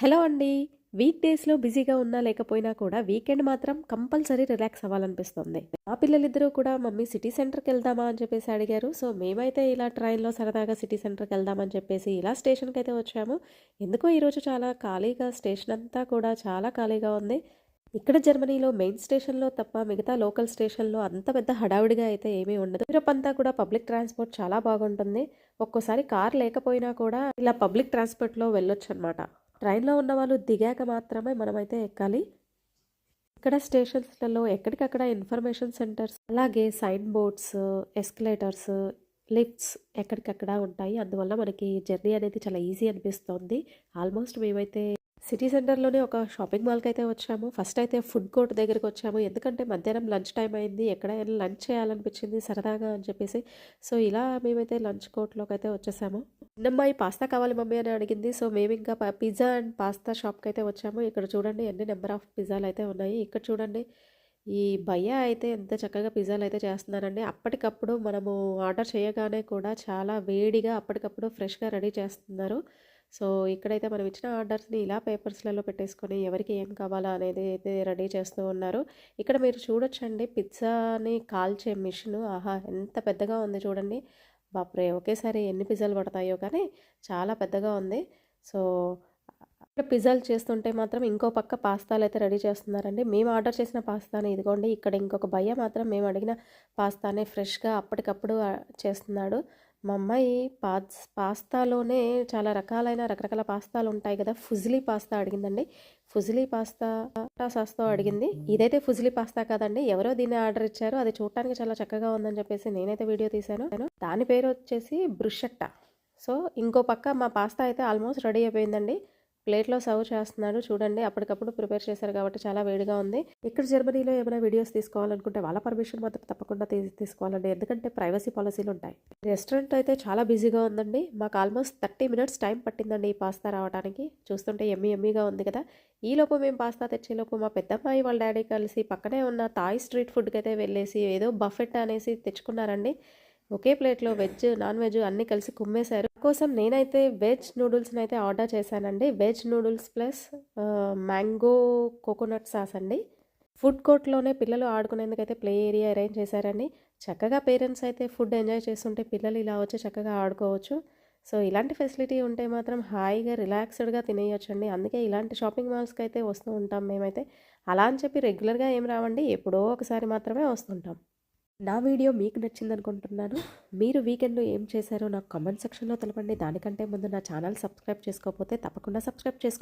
Hello అండి. Week డేస్‌లో బిజీగా ఉన్నా లేకపోయినా కూడా వీకెండ్ మాత్రం కంపల్సరీ రిలాక్స్ అవ్వాలనిపిస్తుంది. మా పిల్లలిద్దరూ కూడా మమ్మీ సిటీ సెంటర్‌కెళ్దామా అని చెప్పేసి అడిగారు. సో, మేమైతే ఇలా ట్రైన్‌లో సరదాగా సిటీ సెంటర్‌కెళ్దామని చెప్పేసి ఇలా స్టేషన్‌కైతే వచ్చాము. ఎందుకో ఈరోజు చాలా ఖాళీగా స్టేషన్ అంతా కూడా చాలా ఖాళీగా ఉంది. ఇక్కడ జర్మనీలో మెయిన్ స్టేషన్‌లో తప్ప మిగతా లోకల్ స్టేషన్‌లో అంత పెద్ద హడావిడిగా అయితే ఏమీ ఉండదు. యూరప్ అంతా కూడా పబ్లిక్ ట్రాన్స్‌పోర్ట్ చాలా బాగుంటుంది. ఒక్కోసారి కార్ లేకపోయినా కూడా ఇలా పబ్లిక్ ట్రాన్స్‌పోర్ట్‌లో వెళ్ళొచ్చనమాట. ట్రైన్‌లో ఉన్నవాళ్ళు దిగాక మాత్రమే మనమైతే ఎక్కాలి. ఇక్కడ స్టేషన్స్‌లలో ఎక్కడికక్కడ ఇన్ఫర్మేషన్ సెంటర్స్, అలాగే సైన్ బోర్డ్స్, ఎస్కలేటర్స్, లిఫ్ట్స్ ఎక్కడికక్కడ ఉంటాయి. అందువల్ల మనకి జర్నీ అనేది చాలా ఈజీ అనిపిస్తోంది. ఆల్మోస్ట్ మేమైతే సిటీ సెంటర్‌లోనే ఒక షాపింగ్ మాల్‌కైతే వచ్చాము. ఫస్ట్ అయితే ఫుడ్ కోర్ట్ దగ్గరికొచ్చాము. ఎందుకంటే మధ్యాహ్నం లంచ్ టైమ్ అయింది. ఎక్కడైనా లంచ్ చేయాలనిపించింది సరదాగా అని చెప్పేసి. సో, ఇలా మేమైతే లంచ్ కోర్ట్‌లోకైతే వచ్చేసాము. చిన్నమ్మాయి పాస్తా కావాలి మమ్మీ అని అడిగింది. సో, మేమింకా పిజ్జా అండ్ పాస్తా షాప్‌కైతే వచ్చాము. ఇక్కడ చూడండి ఎన్ని నెంబర్ ఆఫ్ పిజ్జాలయితే ఉన్నాయి. ఇక్కడ చూడండి ఈ భయ్య అయితే ఎంత చక్కగా పిజ్జాలయితే చేస్తున్నారండి. అప్పటికప్పుడు మనము ఆర్డర్ చేయగానే కూడా చాలా వేడిగా అప్పటికప్పుడు ఫ్రెష్‌గా రెడీ చేస్తున్నారు. సో, ఇక్కడైతే మనం ఇచ్చిన ఆర్డర్స్‌ని ఇలా పేపర్స్‌లలో పెట్టేసుకొని ఎవరికి ఏం కావాలా అనేది అయితే రెడీ చేస్తూ ఉన్నారు. ఇక్కడ మీరు చూడొచ్చండి పిజ్జాని కాల్చే మిషను. ఆహా! ఎంత పెద్దగా ఉంది చూడండి. బాప్రే! ఒకేసారి ఎన్ని పిజ్జాలు పడతాయో కానీ చాలా పెద్దగా ఉంది. సో, ఇక్కడ పిజ్జాలు చేస్తుంటే మాత్రం ఇంకో పక్క పాస్తాలైతే రెడీ చేస్తున్నారండి. మేము ఆర్డర్ చేసిన పాస్తానే ఇదిగోండి. ఇక్కడ ఇంకొక భయ్య మాత్రం మేము అడిగిన పాస్తానే ఫ్రెష్‌గా అప్పటికప్పుడు చేస్తున్నాడు. మా అమ్మాయి పాస్తాలోనే చాలా రకరకాల పాస్తాలుంటాయి కదా! ఫుజిలీ పాస్తా అడిగిందండి. ఫుజిలీ పాస్తా సాస్‌తో అడిగింది. ఇదైతే ఫుజిలీ పాస్తా కాదండి. ఎవరో దీన్ని ఆర్డర్ ఇచ్చారు. అది చూడటానికి చాలా చక్కగా ఉందని చెప్పేసి నేనైతే వీడియో తీశాను. దాని పేరొచ్చేసి బ్రుషెట్టా. సో, ఇంకో పక్క మా పాస్తా అయితే ఆల్మోస్ట్ రెడీ అయిపోయిందండి. ప్లేట్‌లో సర్వ్ చేస్తున్నాడు. చూడండి అప్పటికప్పుడు ప్రిపేర్ చేశారు కాబట్టి చాలా వేడిగా ఉంది. ఇక్కడ జర్మనీలో ఏమైనా వీడియోస్ తీసుకోవాలనుకుంటే వాళ్ళ పర్మిషన్ మాత్రం తప్పకుండా తీసుకోవాలండి. ఎందుకంటే ప్రైవసీ పాలిసీలుంటాయి. రెస్టారెంట్ అయితే చాలా బిజీగా ఉందండి. మాకు ఆల్మోస్ట్ 30 మినిట్స్ టైం పట్టిందండి ఈ పాస్తా రావడానికి. చూస్తుంటే యమ్మీగా ఉంది కదా! ఈలోపు మేము పాస్తా తెచ్చేలోపు మా పెద్దమ్మాయి వాళ్ళ డ్యాడీ కలిసి పక్కనే ఉన్న థాయ్ స్ట్రీట్ ఫుడ్‌కైతే వెళ్ళేసి ఏదో బఫెట్ అనేసి తెచ్చుకున్నారండి. ఒకే ప్లేట్‌లో వెజ్, నాన్ వెజ్ అన్నీ కలిసి కుమ్మేశారు. కోసం నేనైతే వెజ్ నూడిల్స్‌నైతే ఆర్డర్ చేశానండి. Veg noodles plus mango coconut sauce అండి. ఫుడ్ కోర్ట్‌లోనే పిల్లలు ఆడుకునేందుకైతే ప్లే ఏరియా అరేంజ్ చేశారండి. చక్కగా పేరెంట్స్ అయితే ఫుడ్ ఎంజాయ్ చేస్తుంటే పిల్లలు ఇలా వచ్చి చక్కగా ఆడుకోవచ్చు. సో, ఇలాంటి ఫెసిలిటీ ఉంటే మాత్రం హాయిగా రిలాక్స్‌డ్‌గా తినేయొచ్చండి. అందుకే ఇలాంటి షాపింగ్ మాల్స్‌కైతే వస్తూ ఉంటాం మేమైతే. అలా అని చెప్పి రెగ్యులర్‌గా ఏం రావండి. ఎప్పుడో ఒకసారి మాత్రమే వస్తుంటాం. నా వీడియో మీకు నచ్చిందనుకుంటున్నాను. మీరు వీకెండ్‌లో ఏం చేశారో నాకు కామెంట్ సెక్షన్‌లో తెలపండి. దానికంటే ముందు నా ఛానల్ సబ్స్క్రైబ్ చేసుకోకపోతే తప్పకుండా సబ్స్క్రైబ్ చేసుకోండి.